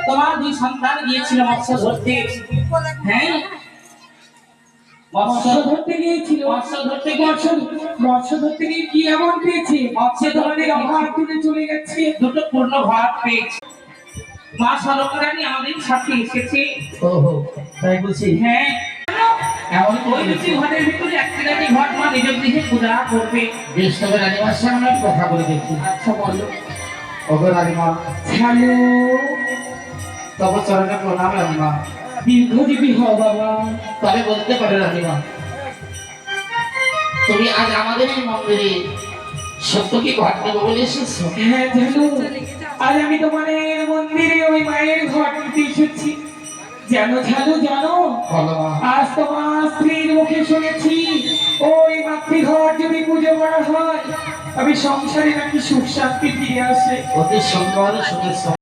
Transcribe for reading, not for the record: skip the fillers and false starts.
তোমার দুই সন্তান গিয়েছিল মৎস্য ধরতে। হ্যাঁ, মৎস্য ধরতে গিয়েছিল। মৎস্য ধরতে গিয়েছিল। মৎস্য ধরতে গিয়ে কি এমন পেয়েছে? মৎস্য ধরতে অভাব তুলে চলে গেছে। দুটো পূর্ণ ভাত পেয়েছে। মা সরকারানী আমাদের সাথে এসেছে। ওহো, তাই বলছি। হ্যাঁ, এমন ওই দুটি ঘরের ভিতরে একটি রানী ঘর মা নিজের গৃহে পূজা করবে। বেশ, তবে রানীমার সামনে আমি কথা বলে দেখি। আচ্ছা বলো। ওগো রানীমা। হ্যালো, তবে চরণে প্রণাম রানীমা। দীর্ঘজীবী হও বাবা। তবে বলতে পারে রানীমা, তুমি আজ আমাদের এই মন্দিরে সত্য কি ঘট দেবো বলে এসেছো? হ্যাঁ জানো, আজ আমি তোমাদের মন্দিরে ওই মায়ের ঘট নিতে এসেছি। জানো জানো জানো, আজ তোমার স্ত্রীর মুখে শুনেছি ওই মাতৃঘর যদি পুজো করা হয় তবে সংসারে নাকি সুখ শান্তি ফিরে আসে। অতি সুন্দর শুনেছ।